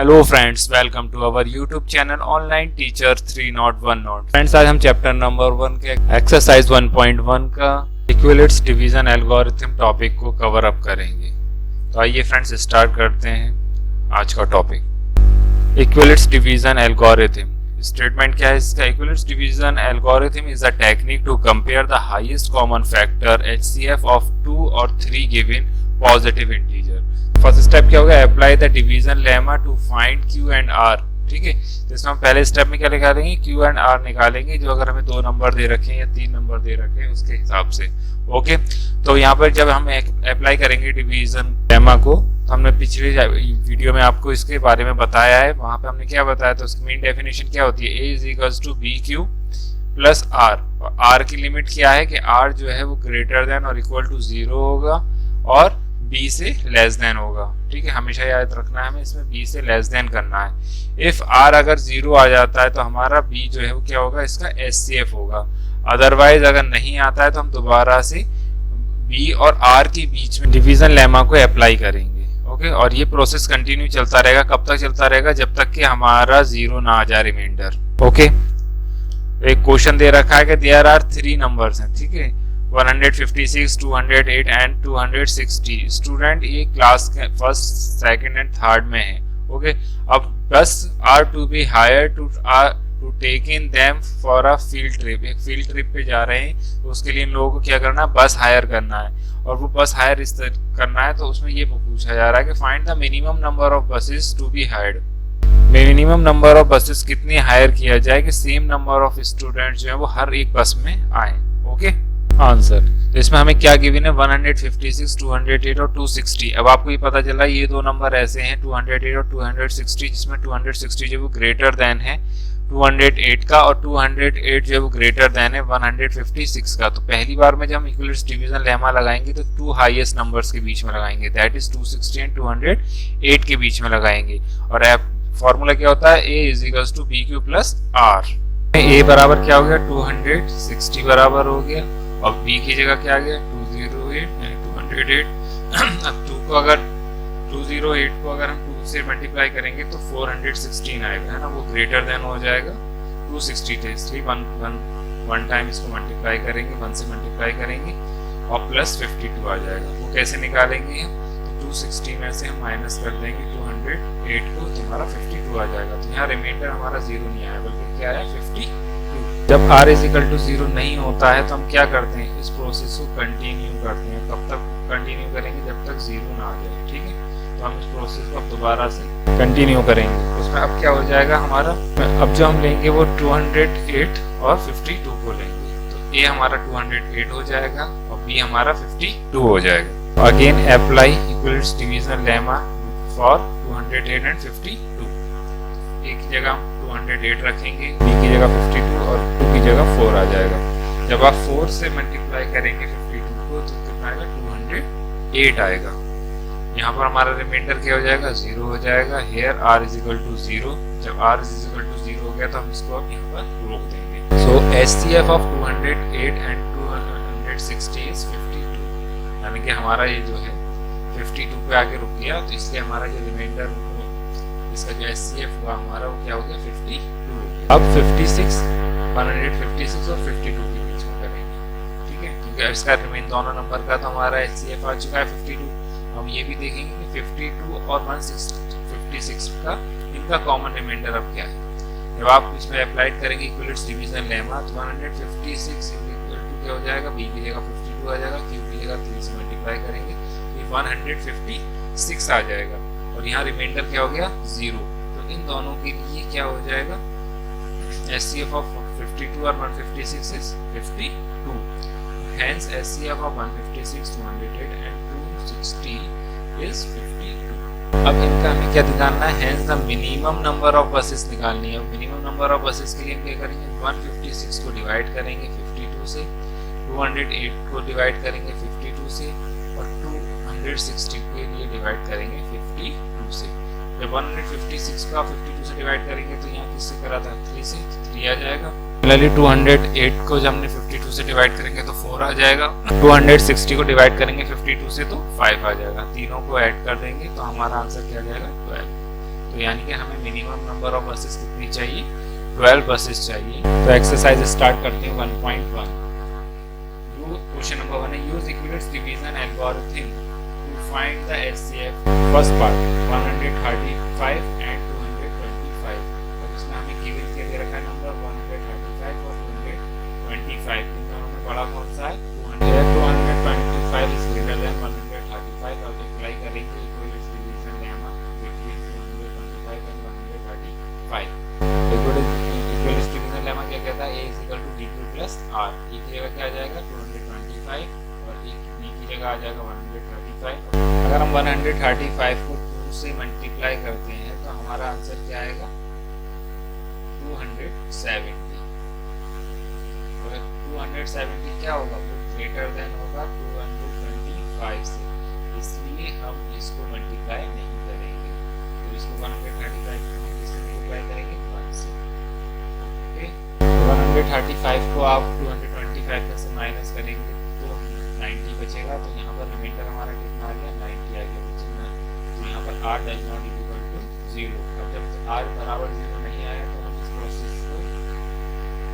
Hello friends, welcome to our YouTube channel online teacher 301 note. Friends, आज हम chapter number 1 के exercise 1.1 का Euclid's division algorithm topic को cover up करेंगे। तो आइए फ्रेंड्स स्टार्ट करते हैं आज का topic. Euclid's division algorithm statement क्या है इसका? Euclid's division algorithm is a technique to compare the highest common factor HCF of 2 और 3 given positive integer. First step क्या होगा? Apply the division lemma to find Q and R। ठीक है, तो इसमें हम पहले स्टेप में क्या निकालेंगे? Q एंड R निकालेंगे, जो अगर हमें 2 नंबर दे रखे हैं या 3 नंबर दे रखे हैं उसके हिसाब से। ओके, तो यहाँ पर जब हम अप्लाई करेंगे डिवीजन लेमा को, तो हमने पिछले वीडियो में आपको इसके बारे में बताया है। वहां पे हमने क्या बताया था? उसकी मेन डेफिनेशन क्या होती है? A is equals to BQ plus R। और R की लिमिट क्या है कि R जो है वो ग्रेटर देन और इक्वल टू 0 होगा और B से लेस देन होगा। ठीक है, हमेशा याद रखना है हमें, इसमें B से लेस देन करना है। इफ R अगर 0 आ जाता है तो हमारा B जो है वो क्या होगा? इसका HCF होगा। अदरवाइज अगर नहीं आता है तो हम दोबारा से B और R के बीच में डिवीजन लेमा को अप्लाई करेंगे। ओके, और ये प्रोसेस कंटिन्यू चलता रहेगा। कब तक चलता रहेगा? जब तक कि हमारा 0 ना आ जाए रिमाइंडर। ओके, एक क्वेश्चन दे रखा है कि देयर आर 3 नंबर्स हैं। ठीक है, 156, 208 एंड 260। स्टूडेंट ये क्लास के फर्स्ट, सेकंड एंड थर्ड में है। ओके, अब bus are to be hire to take in them for a field trip. एक फील्ड ट्रिप पे जा रहे हैं, तो उसके लिए इन लोगों को क्या करना है? बस हायर करना है। और वो बस हायर इस तरह करना है, तो उसमें ये पूछा जा रहा है कि find the minimum number of buses to be hired. Minimum number of buses कितनी हायर किया जाए कि सेम नंबर ऑफ स्टूडेंट जो है वो हर एक बस में आए। ओके, आंसर तो इसमें हमें क्या गिवन है? 156, 208 और 260। अब आपको ये पता चला ये 2 नंबर ऐसे हैं 208 और 260, जिसमें 260 जो वो ग्रेटर देन है 208 का, और 208 जो वो ग्रेटर देन है 156 का। तो पहली बार में जब हम इक्विलेट्स डिवीजन लेमा लगाएंगे तो 2 हाईएस्ट नंबर्स के बीच में लगाएंगे, दैट इज 260 एंड 208 के बीच में लगाएंगे। और फॉर्मूला क्या होता है? A is equals to BQ plus R। A बराबर क्या हो गया? 260 बराबर हो गया, और B की जगह क्या आ गया? 208 यानी 208। अब 2 को अगर 208 को अगर हम 2 से मल्टीप्लाई करेंगे तो 416 आएगा, है ना? वो ग्रेटर देन हो जाएगा 260 थे, इसलिए वन टाइम इसको मल्टीप्लाई करेंगे, 1 से मल्टीप्लाई करेंगे और प्लस 52 आ जाएगा। वो कैसे निकालेंगे? 260 में से हम माइनस कर देंगे 208 को, तो हमारा 52 आ जाएगा। तो यहाँ रिमाइंडर हमारा 0 नहीं आया, बल्कि क्या है? 52। जब R इज इक्वल टू 0 नहीं होता है तो हम क्या करते हैं? इस प्रोसेस को कंटिन्यू करते हैं। कब तक कंटिन्यू करेंगे? जब तक 0 ना आ जाए। ठीक है, तो हम इस प्रोसेस को अब दोबारा से कंटिन्यू करेंगे। उसमें अब क्या हो जाएगा हमारा? अब जो हम लेंगे वो 208 और 52 को लेंगे, तो A हमारा 208 हो जाएगा और B हमारा 52 हो जाएगा। Again apply Euclid's division lemma for 208 and 52। A की जगह 208 रखेंगे, B की जगह 52 और 2 की जगह 4 आ जाएगा। जब आप 4 से मल्टीप्लाई करेंगे 52 को तो कितना आएगा? 208 आएगा। यहाँ पर हमारा रिमाइंडर क्या हो जाएगा? 0 हो जाएगा। Here R is equal to 0। जब R इज इक्वल टू 0 हो गया तो हम इसको अब यहाँ पर रोक देंगे। सो HCF ऑफ 208 एंड 260 इज 52, यानी कि हमारा ये जो है 52 पे आके रुक गया, तो इसलिए हमारा जो रिमाइंडर इसका जो HCF हुआ हमारा वो क्या हो गया? 52। अब 156 और 52 के बीच में करेंगे। ठीक है, क्योंकि इसका रिमेन दोनों नंबर का तो हमारा HCF आ चुका है 52। हम ये भी देखेंगे कि 52 और 156 का इनका कॉमन रिमाइंडर अब क्या है। जब आप इसमें अप्लाइड करेंगे इक्विलेट्स डिवीजन लेमा तो 156 क्या हो जाएगा? B की जगह 52 आ जाएगा, Q की जगह 3 से मल्टीप्लाई करेंगे तो 156 आ जाएगा, और यहाँ रिमाइंडर क्या हो गया? 0। तो इन दोनों के लिए क्या हो जाएगा? HCF ऑफ 52 और 156 is 52। Hence HCF of 156, 208 and 260 is 52। अब इनका हमें क्या निकालना है? Hence the minimum number of buses निकालनी है। मिनिमम नंबर ऑफ बसेस के लिए हम क्या करेंगे? 156 को डिवाइड करेंगे 52 से, 208 को डिवाइड करेंगे 52 से, और 260 के लिए डिवाइड करेंगे 52 से। जब 156 का 52 से डिवाइड करेंगे तो यहाँ किससे करा था? 3 से, 3 आ जाएगा। सिमिलरली 208 को जब हमने 52 से डिवाइड करेंगे तो 4 आ जाएगा। 260 को डिवाइड करेंगे 52 से तो 5 आ जाएगा। तीनों को ऐड कर देंगे तो हमारा आंसर क्या आ जाएगा? 12। तो यानी कि हमें मिनिमम नंबर ऑफ बसेस कितनी चाहिए, 12 बसेस चाहिए। तो एक्सरसाइज स्टार्ट करते हैं 1.1। क्वेश्चन नंबर 1 है use equivalence division algorithm to find the HCF. First part 135 and 225। और इसमें हमें गिवन के दे रखा है नंबर 135 और 225। इन दोनों में बड़ा कौन सा है, 225 इज ग्रेटर देन 135। और अप्लाई करेंगे equivalence division lemma between 225 and 135। Equivalence division lemma क्या कहता है, a is equal to dq plus r। e की जगह क्या आ जाएगा 225 और b की जगह आ जाएगा 135। अगर हम 135 को 2 से मल्टीप्लाई करते हैं तो हमारा आंसर क्या आएगा 270। और 270 क्या होगा, वो ग्रेटर देन होगा 225 से, इसलिए हम इसको मल्टीप्लाई नहीं करेंगे। तो इसको 135 को हम किससे मल्टीप्लाई करेंगे, 1 से। ओके, 135 को आप 225 में से माइनस करेंगे तो 90 बचेगा। तो यहाँ पर रिमाइंडर हमारा कितना आ गया, 90 आ गया। तो यहाँ पर r does not equal to 0। अब जब r बराबर 0 नहीं आया तो हम इस प्रोसेस को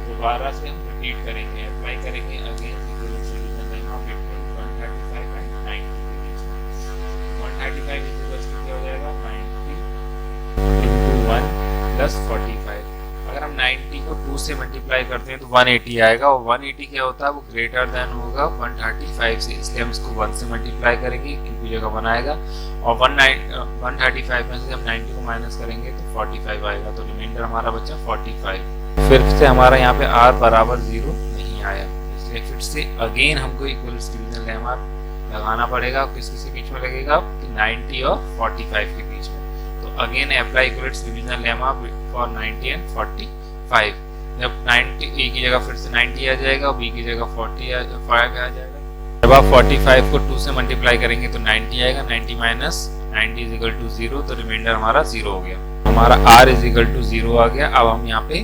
दोबारा से हम रिपीट करेंगे, अप्लाई करेंगे again equivalence division lemma between 135 and 90 के बीच में। 135 इक्वल्स टू क्या हो जाएगा, 90 into 1 प्लस 45। अगर हम 90 को 2 से मल्टीप्लाई करते हैं तो 180 आएगा। और 180 क्या होता है, वो ग्रेटर देन होगा 135 से, इसलिए हम इसको 1 से मल्टीप्लाई करेंगे, q की जगह 1 आएगा। और 135 में से हम 90 को माइनस करेंगे तो 45 आएगा। तो रिमाइंडर हमारा बचा 45। फिर से हमारा यहाँ पे r बराबर 0 नहीं आया, इसलिए फिर से अगेन हमको इक्विवेलेंस डिवीजन लेमा लगाना पड़ेगा। किस किसके बीच में लगेगा, 90 और 45 के बीच में। तो again apply equivalence division lemma for 90 and 45। जब 90 a की जगह फिर से 90 आ जाएगा और b की जगह 45 आ जाएगा। जब आप 45 को 2 से मल्टीप्लाई करेंगे तो 90 आएगा। 90 माइनस 90 इज इक्वल टू 0। तो रिमाइंडर हमारा 0 हो गया। हमारा r इज इक्वल टू 0 आ गया। अब हम यहाँ पे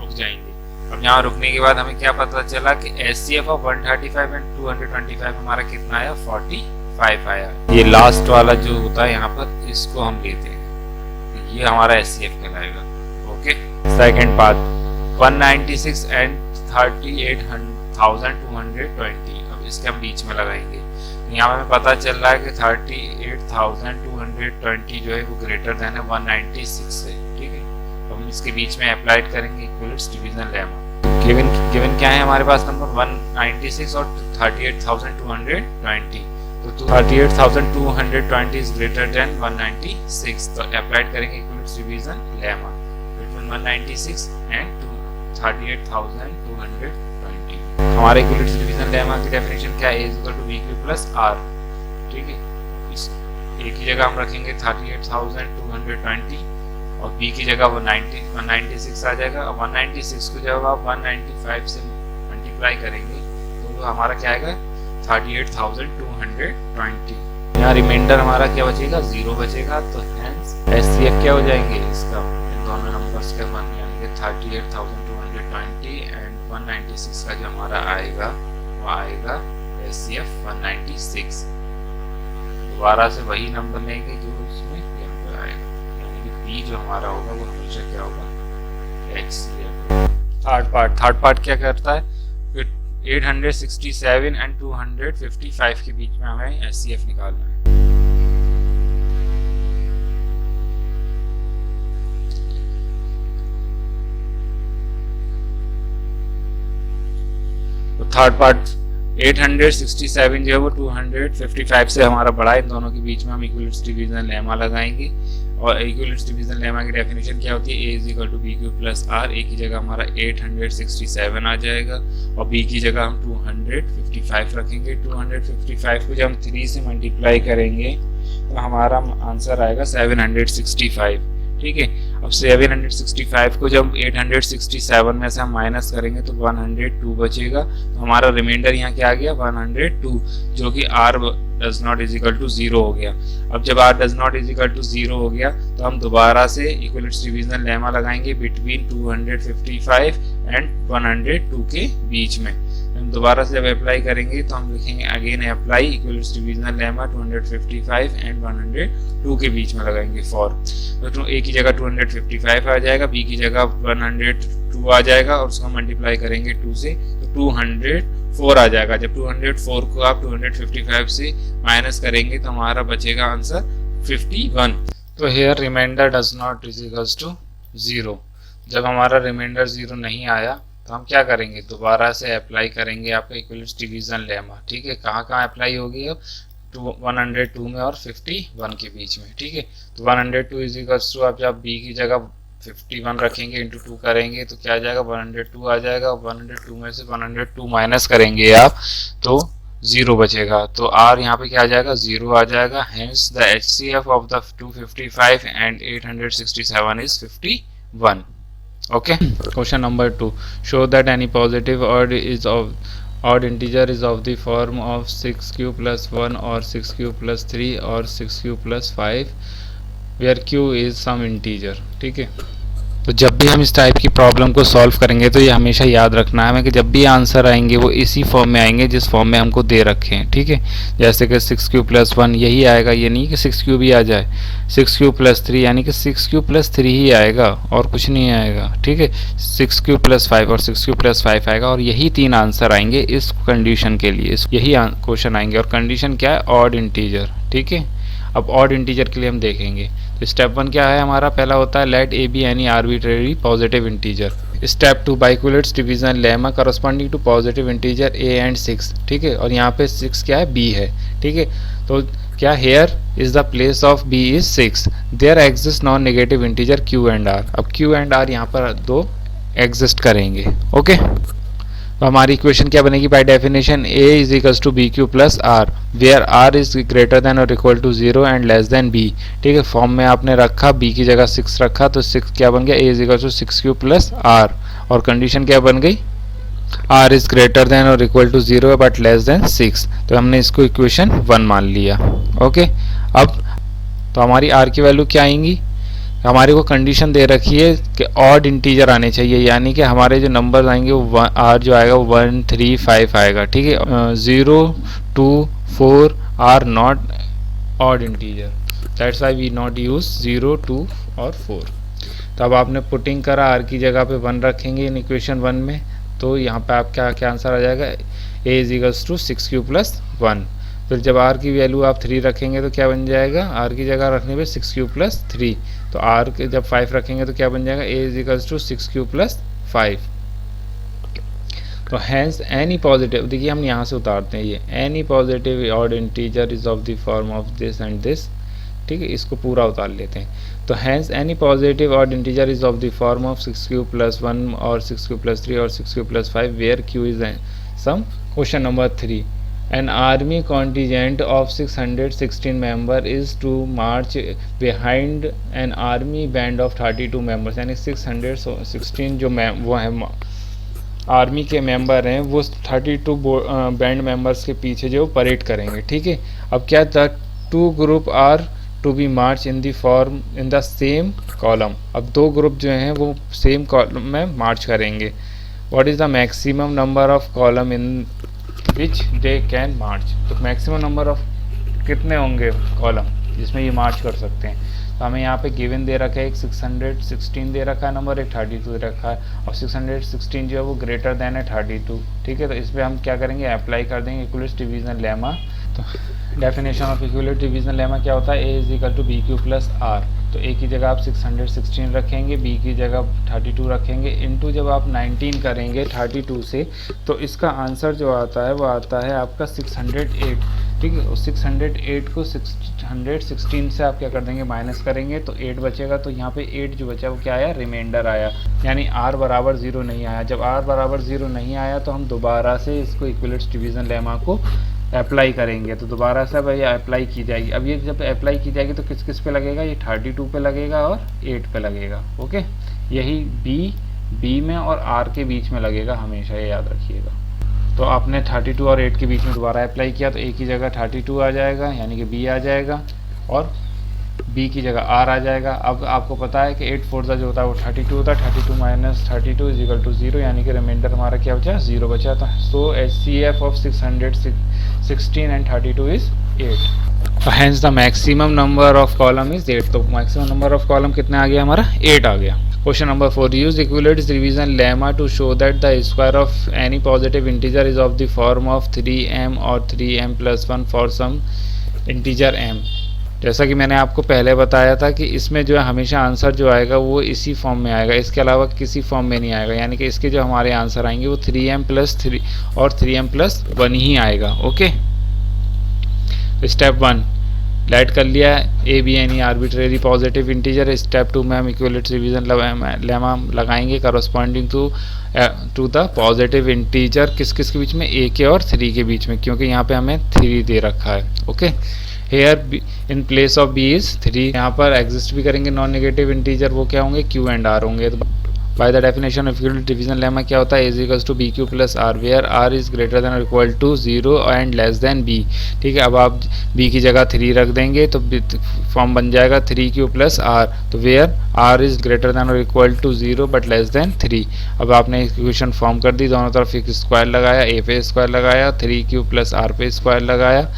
रुक जाएंगे। अब यहाँ रुकने के बाद हमें क्या पता चला कि एचसीएफ ऑफ 135 एंड 225 हमारा कितना आया, 45 आया। ये लास्ट वाला जो होता है यहाँ पर, इसको हम लेते हैं, ये हमारा एचसीएफ कहलाएगा। Okay, second part 196 and 38,220। अब इसके हम बीच में लगाएंगे। यहाँ हमें पता चल रहा है कि 38,220 जो है वो ग्रेटर देन है 196 से। ठीक है, अब हम इसके बीच में अप्लाइड करेंगे इक्विवेलेंस डिवीजन लेमा। गिवन क्या है हमारे पास, नंबर 196 और 38,220। तो 38,220 इज ग्रेटर देन 196। तो अप्लाइड करेंगे equivalence division lemma between 196 and 38,220। हमारे इक्विवेलेंस डिवीजन लेमा की डेफिनेशन क्या है, a equal to bq plus r। ठीक है, इस a की जगह हम रखेंगे 38,220 और b की जगह वो 196 आ जाएगा। और 196 को जब आप 195 से मल्टीप्लाई करेंगे तो हमारा क्या आएगा, 38,220। यहाँ रिमाइंडर हमारा क्या बचेगा, 0 बचेगा। तो हेंस एचसीएफ क्या हो जाएंगे इसका, इन दोनों नंबर्स के वन, यानी कि 38,220 एंड 196 का जो हमारा आएगा वो आएगा एचसीएफ 196। दोबारा से वही नंबर लेंगे जो उसमें यहाँ पे आएगा, यानी कि बी जो हमारा होगा वो हमेशा क्या होगा, एचसीएफ। थर्ड पार्ट क्या करता है, 867 एंड 255 के बीच में हमें एचसीएफ निकालना है। तो थर्ड पार्ट 867 जो है वो 255 से हमारा बड़ा है। इन दोनों के बीच में हम इक्विवेलेंस डिवीजन लेमा लगाएंगे। और इक्विवेलेंस डिवीजन लेमा की डेफिनेशन क्या होती है, a is equal to bq plus r। a की जगह हमारा 867 आ जाएगा और b की जगह हम 255 रखेंगे। 255 को जब हम 3 से मल्टीप्लाई करेंगे तो हमारा आंसर आएगा 765। ठीक है, अब 765 को जब 867 में से हम माइनस करेंगे तो 102 बचेगा। तो हमारा रिमाइंडर यहाँ क्या आ गया, 102, जो कि r does not is equal to 0 हो गया। अब जब r does not is equal to 0 हो गया तो हम दोबारा से इक्विवेलेंस डिवीजन लेमा लगाएंगे बिटवीन 255 एंड 102 के बीच में। हम दोबारा से जब अप्लाई करेंगे तो हम लिखेंगे again apply equivalence divisional lemma 255 and 102 के बीच में लगाएंगे फॉर। तो ए की जगह 255 आ जाएगा, बी की जगह 102 आ जाएगा और उसको मल्टीप्लाई करेंगे 2 से तो 204 आ जाएगा। जब 204 को आप 255 से माइनस करेंगे तो हमारा बचेगा आंसर 51। तो here remainder does not is equals to 0। जब हमारा रिमाइंडर 0 नहीं आया तो हम क्या करेंगे, दोबारा से अप्लाई करेंगे आपका इक्विवेलेंस डिवीजन लेमा। ठीक है, कहाँ कहाँ अप्लाई होगी अब, 102 में और 51 के बीच में। ठीक है, तो 102 इज इक्वल्स टू आप जब बी की जगह 51 रखेंगे इंटू 2 करेंगे तो क्या आ जाएगा, 102 आ जाएगा। 102 में से 102 माइनस करेंगे आप तो 0 बचेगा। तो R यहाँ पे क्या आ जाएगा, 0 आ जाएगा। Hence the HCF of the 255 and 867 is 51। Okay. Question number 2. Show that any positive odd integer is of the form of 6q plus 1 or 6q plus 3 or 6q plus 5 where q is some integer. ठीक है, तो जब भी हम इस type की problem को solve करेंगे तो ये हमेशा याद रखना है हमें कि जब भी आंसर आएंगे वो इसी फॉर्म में आएंगे जिस फॉर्म में हमको दे रखे हैं। ठीक है, जैसे कि 6q plus 1 यही आएगा, ये नहीं कि 6q भी आ जाए। 6q plus 3 यानी कि 6q plus 3 ही आएगा और कुछ नहीं आएगा। ठीक है, 6q plus 5 और 6q plus 5 आएगा और यही 3 आंसर आएंगे इस कंडीशन के लिए, यही क्वेश्चन आएंगे। और कंडीशन क्या है, ऑड इंटीजर। ठीक है, अब ऑड इंटीजर के लिए हम देखेंगे तो स्टेप 1 क्या है हमारा, पहला होता है let a be any arbitrary positive integer. Step 2 by equivalence division lemma corresponding to positive integer a and 6। ठीक है, और यहाँ पे 6 क्या है, बी है। ठीक है, तो क्या here is the place of b is 6, there exist non negative integer q and r. अब क्यू एंड आर यहाँ पर 2 एग्जिस्ट करेंगे। ओके, तो हमारी इक्वेशन क्या बनेगी, by definition a is equals to b q plus r where r is greater than और equal to 0 and less than b। ठीक है, फॉर्म में आपने रखा b की जगह 6 रखा तो 6 क्या बन गया, a is equal to 6q plus r और कंडीशन क्या बन गई, r इज ग्रेटर देन और equal to 0 but less than 6। तो हमने इसको इक्वेशन 1 मान लिया। ओके, अब तो हमारी r की वैल्यू क्या आएंगी, हमारे को कंडीशन दे रखी है कि ऑड इंटीजर आने चाहिए, यानी कि हमारे जो नंबर आएंगे वो आर जो आएगा वो 1 3 5 आएगा। ठीक है, 0 2 4 are not odd integer, that's why we not use 0 2 और 4। तो अब आपने पुटिंग करा, आर की जगह पे 1 रखेंगे इन इक्वेशन 1 में, तो यहाँ पे आप क्या आंसर आ जाएगा, a is equals to 6q plus 1। फिर जब r की वैल्यू आप 3 रखेंगे तो क्या बन जाएगा, r की जगह रखने पे 6q प्लस 3, तो r के जब 5 रखेंगे तो क्या बन जाएगा, a is equals to 6q plus 5। तो हैंस एनी पॉजिटिव, देखिए हम यहाँ से उतारते हैं ये, any positive odd integer is of the form of this and this. ठीक है, इसको पूरा उतार लेते हैं। तो hence any positive odd integer is of the form of 6q plus 1 और 6q प्लस 3 और 6q plus 5 where q is some. Question number 3, an army contingent of 616 members is to march behind an army band of 32 members, यानी 616 जो वो है army के member हैं वो 32 band members के पीछे जो परेड करेंगे। ठीक है, अब क्या था, 2 group are to be march in the form in the same column. अब 2 ग्रुप जो हैं वो सेम कॉलम में मार्च करेंगे। What is the maximum number of column in which they can march, तो मैक्सिमम नंबर ऑफ कितने होंगे column जिसमें ये मार्च कर सकते हैं। तो हमें यहाँ पे गिवन दे रखा है, एक 616 दे रखा है नंबर, एक 32 दे रखा है और 616 जो है वो ग्रेटर देन है 32। ठीक है, तो इस पर हम क्या करेंगे, अप्लाई कर देंगे इक्विवेलेंस डिवीजन लेमा। तो definition of equivalence division lemma क्या होता है, a is equal to b q plus r. तो ए की जगह आप 616 रखेंगे, बी की जगह 32 रखेंगे, इनटू जब आप 19 करेंगे 32 से तो इसका आंसर जो आता है वो आता है आपका 608। ठीक है, और 608 को 616 से आप क्या कर देंगे, माइनस करेंगे तो 8 बचेगा। तो यहाँ पे 8 जो बचा वो क्या आया, रिमाइंडर आया, यानी r बराबर 0 नहीं आया। जब r बराबर 0 नहीं आया तो हम दोबारा से इसको इक्विवेलेंस डिवीजन लेमा को अप्लाई करेंगे। तो दोबारा से अब ये अप्लाई की जाएगी। अब ये जब अप्लाई की जाएगी तो किस किस पे लगेगा, ये 32 पे लगेगा और 8 पे लगेगा। ओके, यही बी में और आर के बीच में लगेगा, हमेशा ये याद रखिएगा। तो आपने 32 और 8 के बीच में दोबारा अप्लाई किया तो ए की जगह 32 आ जाएगा, यानी कि बी आ जाएगा, और b की जगह r आ जाएगा। अब आपको पता है कि 8 4 जो होता है वो 32 होता है, 32 माइनस 32 इज इक्वल टू 0, यानी कि रिमाइंडर हमारा क्या बचा, 0 बचा था। सो HCF of 616 and 32 is 8। Hence the maximum number of column is 8। तो मैक्सिमम नंबर ऑफ कॉलम कितने आ गया हमारा, 8 आ गया। Question number 4. Use equivalence division lemma to show that the square of any positive integer is of the form of 3m or 3m plus 1 for some integer m। जैसा कि मैंने आपको पहले बताया था कि इसमें जो है हमेशा आंसर जो आएगा वो इसी फॉर्म में आएगा, इसके अलावा किसी फॉर्म में नहीं आएगा। यानी कि इसके जो हमारे आंसर आएंगे वो 3m प्लस 3 और 3m प्लस 1 ही आएगा। ओके, स्टेप 1 लाइट कर लिया, a be any arbitrary positive integer. Step 2 में हम इक्विवेलेंस डिवीजन लेमा लगाएंगे corresponding to the positive integer किस किस के बीच में, ए के और 3 के बीच में, क्योंकि यहाँ पे हमें 3 दे रखा है। Okay, here in place of b is 3, यहाँ पर एग्जिस्ट भी करेंगे नॉन नेगेटिव इंटीजर, वो क्या होंगे, क्यू एंड आर होंगे। तो by the definition of equivalence division lemma क्या होता है, is equals to b q plus r, where r is greater than और equal to 0 and less than b. ठीक है, अब आप बी की जगह 3 रख देंगे तो फॉर्म बन जाएगा 3q प्लस आर। तो where r is greater than और equal to 0 but less than 3। अब आपने इक्वेशन फॉर्म कर दी, दोनों तरफ एक स्क्वायर लगाया, ए पे स्क्वायर लगाया, 3q प्लस आर पे स्क्वायर लगाया,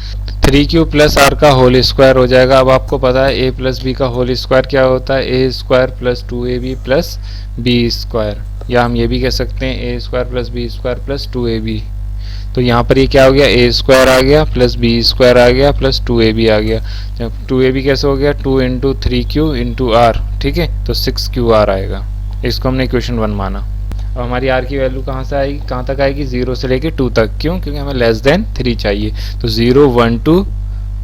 3q प्लस आर का होल स्क्वायर हो जाएगा। अब आपको पता है a प्लस बी का होल स्क्वायर क्या होता है, a स्क्वायर प्लस 2ab प्लस बी स्क्वायर, या हम ये भी कह सकते हैं a square plus b square plus 2ab। तो यहाँ पर ये क्या हो गया, a स्क्वायर आ गया प्लस बी स्क्वायर आ गया प्लस 2ab आ गया। जब 2ab कैसे हो गया, 2 इंटू 3q इंटू आर। ठीक है, तो 6qr आएगा। इसको हमने इक्वेशन 1 माना। अब हमारी r की वैल्यू कहाँ से आएगी, कहाँ तक आएगी, 0 से लेके 2 तक। क्यों, क्योंकि हमें लेस देन 3 चाहिए। तो 0 1 2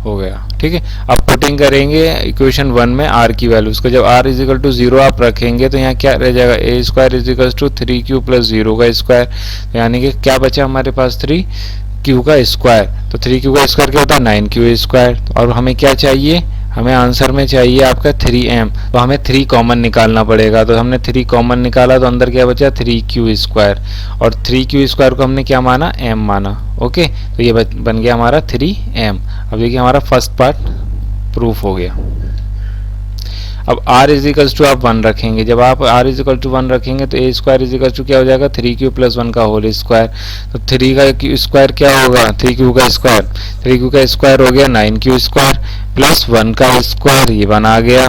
हो गया। ठीक है, अब पुटिंग करेंगे इक्वेशन 1 में r की वैल्यू, उसको जब r इज इक्वल टू 0 आप रखेंगे तो यहाँ क्या रह जाएगा, a square is equal to 3q plus 0 का स्क्वायर, यानी कि क्या बचा हमारे पास, 3q का स्क्वायर। तो 3q का स्क्वायर क्या होता है, 9q स्क्वायर। और हमें क्या चाहिए, हमें आंसर में चाहिए आपका 3m, तो हमें 3 कॉमन निकालना पड़ेगा। तो हमने 3 कॉमन निकाला तो अंदर क्या बचा, 3q स्क्वायर, और 3q स्क्वायर को हमने क्या माना, m माना। ओके, तो ये बन गया हमारा 3m। अब देखिए हमारा फर्स्ट पार्ट प्रूफ हो गया। अब r इज इक्वल टू आप 1 रखेंगे, जब आप r इज इक्वल टू 1 रखेंगे तो a square is equal to क्या हो जाएगा, 3q प्लस 1 का होल स्क्वायर। तो 3 का स्क्वायर क्या होगा, 3q का स्क्वायर, 3q का स्क्वायर हो गया 9q स्क्वायर प्लस 1 का स्क्वायर, ये बना गया।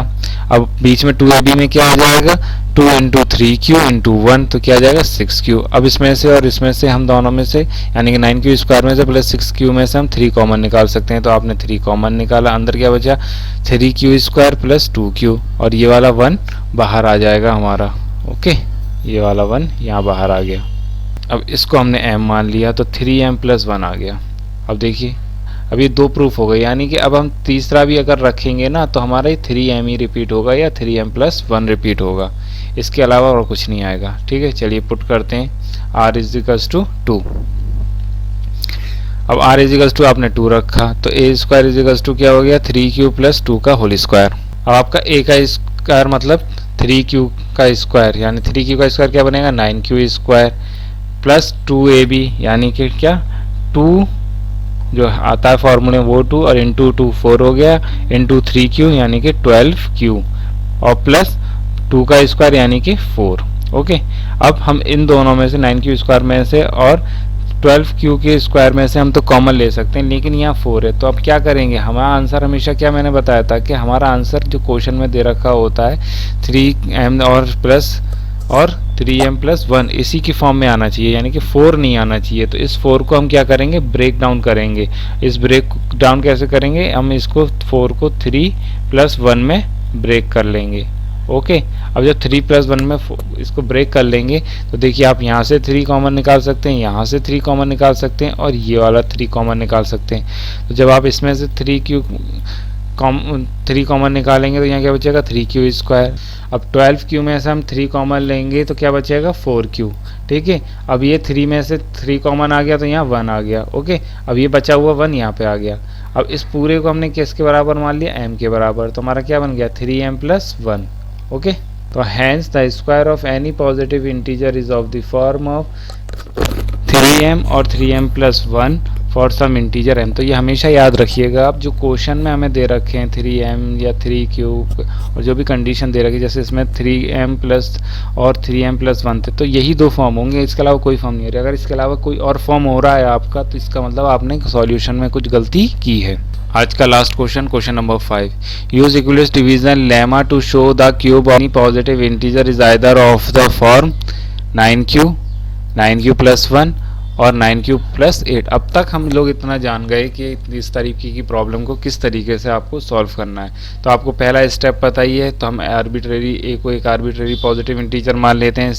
अब बीच में 2ab में क्या हो जाएगा, 2 इंटू 3q इंटू 1, तो क्या आ जाएगा 6q। अब इसमें से और इसमें से हम दोनों में से यानी कि 9q स्क्वायर में से प्लस 6q में से हम 3 कॉमन निकाल सकते हैं। तो आपने 3 कॉमन निकाला, अंदर क्या बचा, 3q स्क्वायर प्लस 2q, और ये वाला 1 बाहर आ जाएगा हमारा। ओके, ये वाला 1 यहाँ बाहर आ गया। अब इसको हमने m मान लिया तो 3m प्लस 1 आ गया। अब देखिए अब ये 2 प्रूफ हो गए, यानी कि अब हम तीसरा भी अगर रखेंगे ना तो हमारा ये 3m ही रिपीट होगा या 3m प्लस 1 रिपीट होगा, इसके अलावा और कुछ नहीं आएगा। ठीक है, चलिए पुट करते हैं, r इज इक्वल्स टू 2। अब r इज इक्वल्स टू आपने 2 रखा तो a square is equals to क्या हो गया, 3q प्लस 2 का होल स्क्वायर। अब आपका a का स्क्वायर मतलब 3q का स्क्वायर, यानी 3q का स्क्वायर क्या बनेगा, 9q स्क्वायर प्लस 2ab, यानी कि क्या 2 जो आता है फॉर्मूले वो 2 और इंटू 2 4 हो गया, इंटू 3q यानी कि 12q, और प्लस 2 का स्क्वायर यानी कि 4। ओके, अब हम इन दोनों में से 9q स्क्वायर में से और 12q के स्क्वायर में से हम तो कॉमन ले सकते हैं, लेकिन यहाँ 4 है। तो अब क्या करेंगे, हमारा आंसर हमेशा क्या मैंने बताया था कि हमारा आंसर जो क्वेश्चन में दे रखा होता है 3m और प्लस और 3m प्लस 1 इसी की फॉर्म में आना चाहिए, यानी कि 4 नहीं आना चाहिए। तो इस 4 को हम क्या करेंगे, ब्रेक डाउन करेंगे। इस ब्रेक डाउन कैसे करेंगे, हम इसको 4 को 3 प्लस 1 में ब्रेक कर लेंगे। ओके, अब जब 3 प्लस 1 में इसको ब्रेक कर लेंगे तो देखिए आप यहाँ से 3 कॉमन निकाल सकते हैं, यहाँ से 3 कॉमन निकाल सकते हैं, और ये वाला 3 कॉमन निकाल सकते हैं। तो जब आप इसमें से 3 कॉमन निकालेंगे तो यहाँ क्या बचेगा, 3q स्क्वायर। अब 12q में से हम 3 कॉमन लेंगे तो क्या बचेगा, 4q। ठीक है, अब ये 3 में से 3 कॉमन आ गया तो यहाँ 1 आ गया। ओके, अब ये बचा हुआ 1 यहाँ पे आ गया। अब इस पूरे को हमने किसके बराबर मान लिया, m के बराबर। तो हमारा क्या बन गया, 3m प्लस 1। ओके, तो hence the square of any positive integer is of the form of 3m और 3m plus 1 for some integer m। तो ये हमेशा याद रखिएगा आप, जो क्वेश्चन में हमें दे रखे हैं 3m या 3 क्यूब और जो भी कंडीशन दे रखी है, जैसे इसमें 3m प्लस और 3m प्लस 1 थे, तो यही दो फॉर्म होंगे, इसके अलावा कोई फॉर्म नहीं हो रहा। अगर इसके अलावा कोई और फॉर्म हो रहा है आपका, तो इसका मतलब आपने सॉल्यूशन में कुछ गलती की है। आज का last question, question number 5, use equilibrium division lemma to show the cube of any positive integer is either of the form 9q, 9q plus 1 और 9q प्लस 8। अब तक हम लोग इतना जान गए कि इस तरीके की प्रॉब्लम को किस तरीके से आपको सॉल्व करना है। तो आपको पहला स्टेप पता ही है, तो हम आर्बिट्रेरी a को एक आर्बिट्रेरी पॉजिटिव इंटीजर मान लेते हैं।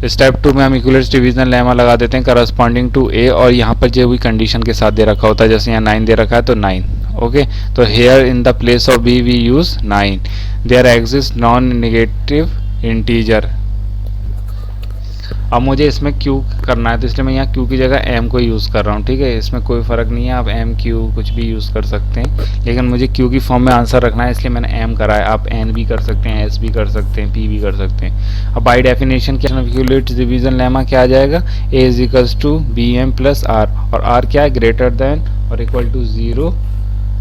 स्टेप 2 में हम इक्विलिब्रियम डिवीजन लेमा लगा देते हैं करस्पॉन्डिंग टू a, और यहाँ पर जो भी कंडीशन के साथ दे रखा होता है, जैसे यहाँ 9 दे रखा है तो 9, ओके। तो here in the place of b we use 9। There exist non negative integer. अब मुझे इसमें q करना है, तो इसलिए मैं यहाँ q की जगह m को यूज़ कर रहा हूँ, ठीक है। इसमें कोई फ़र्क नहीं है, आप m q कुछ भी यूज़ कर सकते हैं, लेकिन मुझे q की फॉर्म में आंसर रखना है, इसलिए मैंने m करा है। आप n भी कर सकते हैं, s भी कर सकते हैं, p भी कर सकते हैं। अब बाई डेफिनेशन क्या इक्विलिब्रियम डिवीजन लेमा क्या आ जाएगा, a is equals to bm plus r, और r क्या है, ग्रेटर देन और equal to 0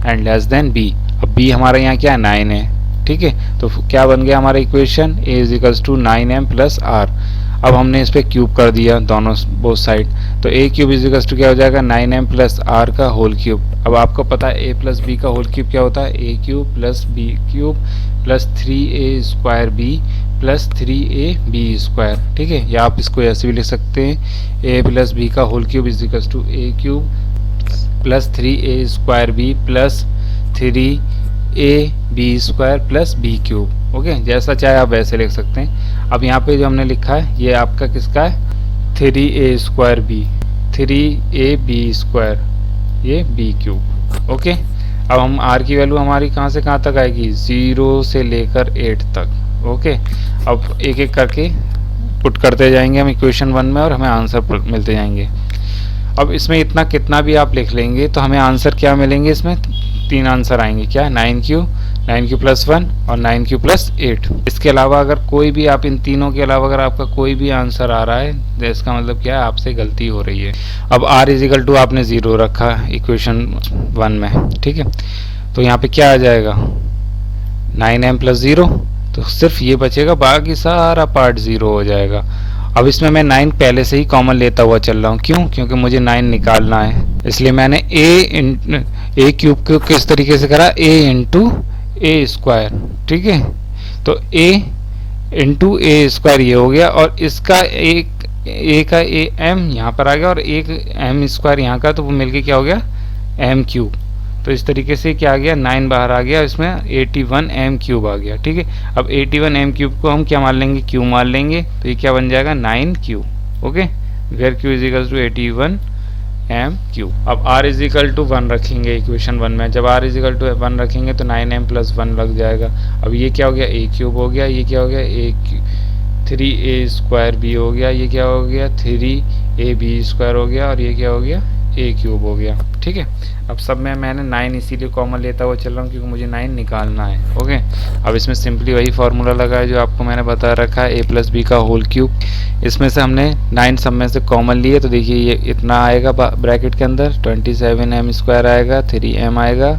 and less than b। अब b हमारा यहाँ क्या है, 9 है, ठीक है। तो क्या बन गया हमारा equation, a is equals to 9m plus r। अब हमने इस पर क्यूब कर दिया दोनों बोथ साइड, तो a cube is equals to क्या हो जाएगा, 9m प्लस r का होल क्यूब। अब आपको पता है a प्लस b का होल क्यूब क्या होता है, a cube plus b cube plus 3a square b plus 3ab square, ठीक है। या आप इसको ऐसे भी लिख सकते हैं, a प्लस b का whole cube is equals to a cube plus 3a square b plus 3ab square plus b cube, okay. जैसा चाहे आप वैसे लिख सकते हैं। अब यहाँ पे जो हमने लिखा है ये आपका किसका है, 3a square b, 3ab square, ये b क्यूब, ओके। अब हम r की वैल्यू हमारी कहाँ से कहाँ तक आएगी, 0 से लेकर 8 तक, ओके। अब एक एक करके पुट करते जाएंगे हम इक्वेशन 1 में, और हमें आंसर मिलते जाएंगे। अब इसमें इतना कितना भी आप लिख लेंगे तो हमें आंसर क्या मिलेंगे, इसमें 3 आंसर आएंगे, क्या, 9q प्लस 1 और 9q प्लस 8। इसके अलावा अगर कोई भी, आप इन तीनों के अलावा अगर आपका कोई भी आंसर आ रहा है, तो इसका मतलब क्या है, आपसे गलती हो रही है। अब r इजिकल टू आपने 0 रखा इक्वेशन 1 में, ठीक है। तो यहाँ पे क्या आ जाएगा, 9m प्लस 0, तो सिर्फ ये बचेगा, बाकी सारा पार्ट 0 हो जाएगा। अब इसमें मैं 9 पहले से ही कॉमन लेता हुआ चल रहा हूँ, क्यों, क्योंकि मुझे 9 निकालना है, इसलिए मैंने a क्यूब को किस तरीके से करा, a इंटू ए स्क्वायर, ठीक है। तो a इंटू ए स्क्वायर ये हो गया, और इसका एक a का a m यहाँ पर आ गया, और एक m स्क्वायर यहाँ का, तो वो मिलके क्या हो गया, m क्यूब। तो इस तरीके से क्या आ गया, 9 बाहर आ गया, इसमें 81 m क्यूब आ गया, ठीक है। अब 81 m क्यूब को हम क्या मान लेंगे, q मान लेंगे, तो ये क्या बन जाएगा, 9q, okay. Where q is equal to 81 m cube. अब r इज इक्वल टू 1 रखेंगे इक्वेशन 1 में, जब r इज इक्वल टू 1 रखेंगे तो 9m प्लस 1 लग जाएगा। अब ये क्या हो गया, a क्यूब हो गया, ये क्या हो गया, 3a स्क्वायर b हो गया, ये क्या हो गया, 3ab स्क्वायर हो गया, और ये क्या हो गया, a क्यूब हो गया, ठीक है। अब सब में मैंने 9 इसीलिए कॉमन लेता हुआ चल रहा हूँ, क्योंकि मुझे 9 निकालना है, ओके। अब इसमें सिंपली वही फार्मूला लगा है जो आपको मैंने बता रखा है, a प्लस बी का होल क्यूब। इसमें से हमने 9 सब में से कॉमन लिए, तो देखिए ये इतना आएगा ब्रैकेट के अंदर, 27m स्क्वायर आएगा, 3m आएगा,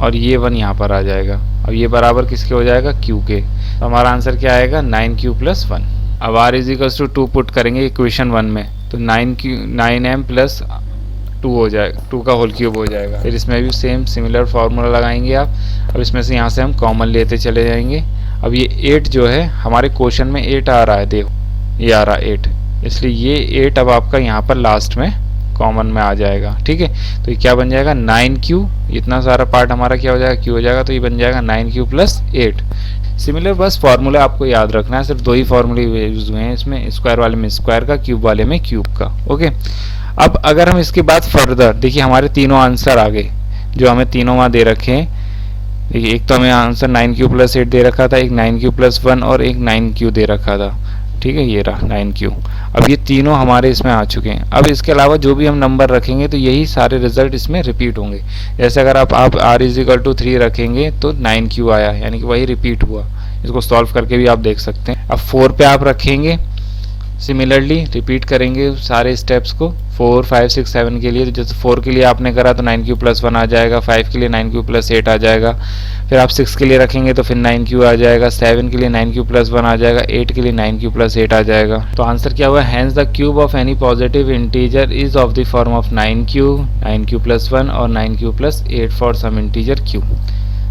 और ये 1 यहाँ पर आ जाएगा। अब ये बराबर किसके हो जाएगा, q के। तो हमारा आंसर क्या आएगा, 9q प्लस 1। अब r is equal to 2 put करेंगे इक्वेशन 1 में, तो 9m प्लस 2 हो जाएगा, 2 का होल क्यूब हो जाएगा। फिर इसमें भी सेम सिमिलर फार्मूला लगाएंगे आप। अब इसमें से यहाँ से हम कॉमन लेते चले जाएंगे। अब ये 8 जो है हमारे क्वेश्चन में 8 आ रहा है, देखो ये आ रहा है 8, इसलिए ये 8 अब आपका यहाँ पर लास्ट में कॉमन में आ जाएगा, ठीक है। तो ये क्या बन जाएगा, 9q, इतना सारा पार्ट हमारा क्या हो जाएगा, q हो जाएगा, तो ये बन जाएगा 9q प्लस 8। सिमिलर बस फार्मूला आपको याद रखना है, सिर्फ 2 ही फार्मूले यूज हुए हैं इसमें, स्क्वायर वाले में स्क्वायर का, क्यूब वाले में क्यूब का, ओके। अब अगर हम इसके बाद फर्दर देखिए, हमारे तीनों आंसर आ गए जो हमें तीनों वहाँ दे रखे हैं। देखिए एक तो हमें आंसर 9q प्लस 8 दे रखा था, एक 9q प्लस 1 और एक 9q दे रखा था, ठीक है, ये रहा 9q। अब ये तीनों हमारे इसमें आ चुके हैं। अब इसके अलावा जो भी हम नंबर रखेंगे तो यही सारे रिजल्ट इसमें रिपीट होंगे। जैसे अगर आप r इज इक्वल टू 3 रखेंगे तो 9q आया, यानी कि वही रिपीट हुआ। इसको सॉल्व करके भी आप देख सकते हैं। अब 4 पे आप रखेंगे सिमिलरली रिपीट करेंगे सारे स्टेप्स को 4, 5, 6, 7 के लिए। जैसे 4 के लिए आपने करा तो 9q+1 आ जाएगा, 5 के लिए 9q+8 आ जाएगा, फिर आप 6 के लिए रखेंगे तो फिर 9q आ जाएगा, 7 के लिए 9q+1 आ जाएगा, 8 के लिए 9q+8 आ जाएगा। तो आंसर क्या हुआ, hence the cube of any positive integer is of the form of 9q, 9q+1 और 9q+8 for some integer q।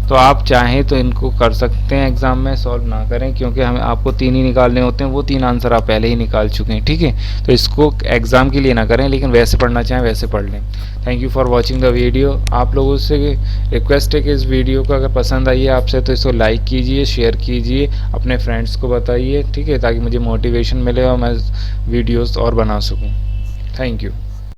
तो आप चाहें तो इनको कर सकते हैं, एग्जाम में सॉल्व ना करें क्योंकि हमें आपको 3 ही निकालने होते हैं, वो 3 आंसर आप पहले ही निकाल चुके हैं, ठीक है। तो इसको एग्जाम के लिए ना करें, लेकिन वैसे पढ़ना चाहें वैसे पढ़ लें। Thank you for watching the video. आप लोगों से रिक्वेस्ट है कि इस वीडियो को अगर पसंद आई है आपसे तो इसको लाइक कीजिए, शेयर कीजिए, अपने फ्रेंड्स को बताइए, ठीक है, ताकि मुझे मोटिवेशन मिले और मैं वीडियोज़ और बना सकूँ। Thank you.